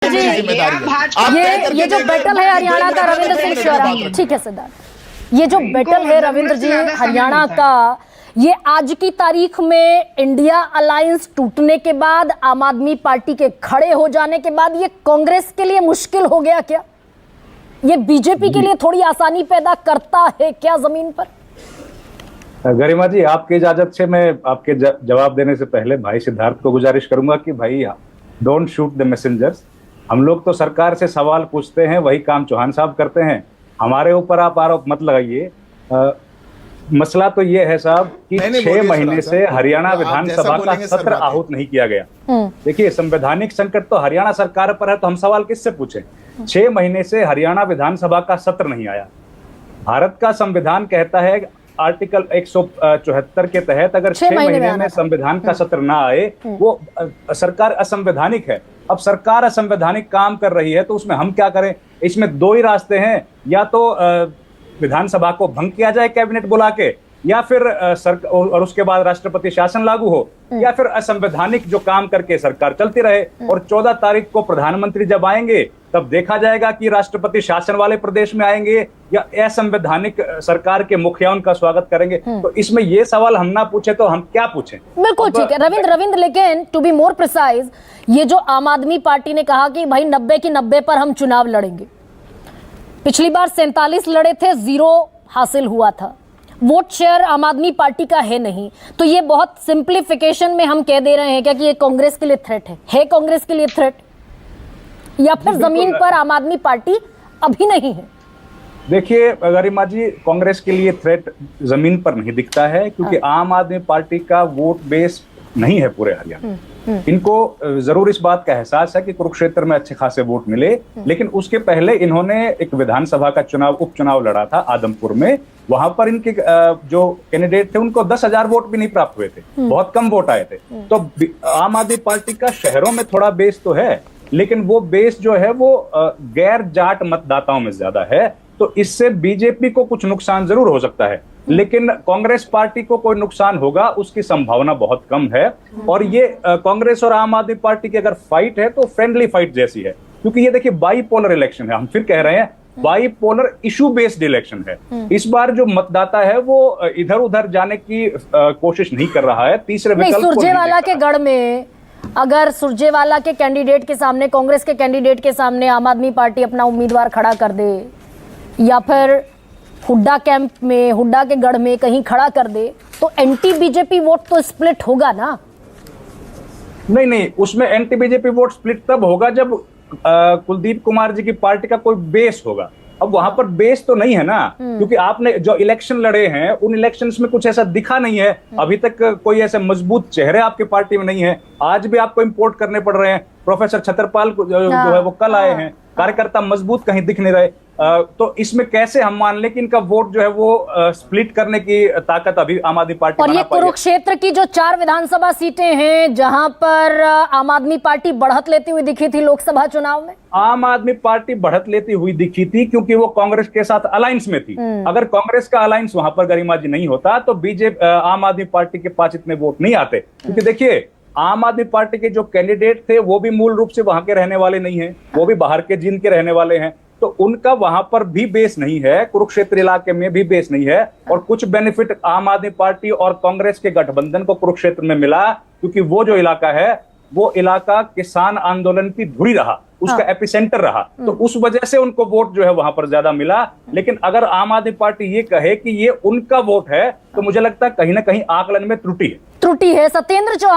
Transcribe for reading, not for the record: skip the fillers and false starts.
रविंद्र जी, ये जो बैटल है हरियाणा का, रविंद्र सिंह शेरा, ठीक है सिद्धार्थ, ये जो बैटल है रविंद्र जी हरियाणा का, ये आज की तारीख में इंडिया अलायंस टूटने के बाद, आम आदमी पार्टी के खड़े हो जाने के बाद, ये कांग्रेस के लिए मुश्किल हो गया क्या? ये बीजेपी के लिए थोड़ी आसानी पैदा करता है क्या जमीन पर? गरिमा जी, आपकी इजाजत से मैं आपके जवाब देने से पहले भाई सिद्धार्थ को गुजारिश करूंगा कि भाई डोंट शूट द मैसेंजर्स। हम लोग तो सरकार से सवाल पूछते हैं, वही काम चौहान साहब करते हैं। हमारे ऊपर आप आरोप मत लगाइए। मसला तो ये है साहब कि 6 महीने से हरियाणा विधानसभा का सत्र आहूत नहीं किया गया। देखिए, संवैधानिक संकट तो हरियाणा सरकार पर है, तो हम सवाल किससे पूछें? 6 महीने से हरियाणा विधानसभा का सत्र नहीं आया। भारत का संविधान कहता है आर्टिकल 174 के तहत अगर 6 महीने में संविधान का सत्र ना आए, वो सरकार असंवैधानिक है। अब सरकार असंवैधानिक काम कर रही है तो उसमें हम क्या करें? इसमें 2 ही रास्ते हैं, या तो विधानसभा को भंग किया जाए कैबिनेट बुला के, या फिर और उसके बाद राष्ट्रपति शासन लागू हो, या फिर असंवैधानिक जो काम करके सरकार चलती रहे। और 14 तारीख को प्रधानमंत्री जब आएंगे तब देखा जाएगा कि राष्ट्रपति शासन वाले प्रदेश में आएंगे या असंवैधानिक सरकार के मुखिया उनका स्वागत करेंगे। तो इसमें ये सवाल हम ना पूछे तो हम क्या पूछें? बिल्कुल ठीक है रविंद्र, लेकिन टू बी मोर प्रिसाइज, ये जो आम आदमी पार्टी ने कहा कि भाई 90 की 90 पर हम चुनाव लड़ेंगे, पिछली बार 47 लड़े थे, 0 हासिल हुआ था, वोट शेयर आम आदमी पार्टी का है नहीं, तो ये बहुत सिंप्लीफिकेशन में हम कह दे रहे हैं क्या कि ये कांग्रेस के लिए थ्रेट है कांग्रेस के लिए थ्रेट, या फिर जमीन पर आम आदमी पार्टी अभी नहीं है? देखिए गरिमा जी, कांग्रेस के लिए थ्रेट जमीन पर नहीं दिखता है, क्योंकि आम आदमी पार्टी का वोट बेस नहीं है पूरे हरियाणा। इनको जरूर इस बात का एहसास है कि कुरुक्षेत्र में अच्छे खासे वोट मिले, लेकिन उसके पहले इन्होंने एक विधानसभा का उपचुनाव लड़ा था आदमपुर में। वहां पर इनके जो कैंडिडेट थे उनको 10,000 वोट भी नहीं प्राप्त हुए थे, बहुत कम वोट आए थे। तो आम आदमी पार्टी का शहरों में थोड़ा बेस तो है, लेकिन वो बेस जो है वो गैर जाट मतदाताओं में ज्यादा है। तो इससे बीजेपी को कुछ नुकसान जरूर हो सकता है, लेकिन कांग्रेस पार्टी को कोई नुकसान होगा उसकी संभावना बहुत कम है। और ये कांग्रेस और आम आदमी पार्टी की अगर फाइट है तो फ्रेंडली फाइट जैसी है, क्योंकि ये देखिए बाईपोलर इलेक्शन है। हम फिर कह रहे हैं बाईपोलर इशू बेस्ड इलेक्शन है। इस बार जो मतदाता है वो इधर उधर जाने की कोशिश नहीं कर रहा है, तीसरे विकल्प को सुरजेवाला के गढ़ में अगर सुरजेवाला के कैंडिडेट के सामने, कांग्रेस के कैंडिडेट के सामने आम आदमी पार्टी अपना उम्मीदवार खड़ा कर दे, या फिर हुड्डा कैंप में, हुड्डा के गढ़ में कहीं खड़ा कर दे, तो एंटी बीजेपी वोट तो स्प्लिट होगा ना? नहीं, उसमें एंटी बीजेपी वोट स्प्लिट तब होगा जब कुलदीप कुमार जी की पार्टी का कोई बेस होगा। अब वहां पर बेस तो नहीं है ना, क्योंकि आपने जो इलेक्शन लड़े हैं उन इलेक्शंस में कुछ ऐसा दिखा नहीं है अभी तक। कोई ऐसे मजबूत चेहरे आपके पार्टी में नहीं है। आज भी आपको इंपोर्ट करने पड़ रहे हैं। प्रोफेसर छतरपाल जो है वो कल आए हैं, कार्यकर्ता मजबूत कहीं दिख नहीं रहे। तो इसमें कैसे हम मान लें कि इनका वोट जो है वो स्प्लिट करने की ताकत अभी आम आदमी पार्टी और ये कुरुक्षेत्र की जो 4 विधानसभा सीटें हैं जहां पर आम आदमी पार्टी बढ़त लेती हुई दिखी थी लोकसभा चुनाव में, आम आदमी पार्टी बढ़त लेती हुई दिखी थी क्योंकि वो कांग्रेस के साथ अलायंस में थी। अगर कांग्रेस का अलायंस वहां पर गरिमा जी नहीं होता तो बीजेपी आम आदमी पार्टी के पास इतने वोट नहीं आते। क्योंकि देखिए, आम आदमी पार्टी के जो कैंडिडेट थे वो भी मूल रूप से वहां के रहने वाले नहीं हैं, वो भी बाहर के जिन के रहने वाले हैं। तो उनका वहां पर भी बेस नहीं है, कुरुक्षेत्र इलाके में भी बेस नहीं है। और कुछ बेनिफिट आम आदमी पार्टी और कांग्रेस के गठबंधन को कुरुक्षेत्र में मिला, क्योंकि वो जो इलाका है वो इलाका किसान आंदोलन की धुरी रहा, उसका एपिसेंटर रहा। तो उस वजह से उनको वोट जो है वहां पर ज्यादा मिला। लेकिन अगर आम आदमी पार्टी ये कहे कि ये उनका वोट है तो मुझे लगता है कहीं ना कहीं आकलन में त्रुटि है। सत्येंद्र चौहान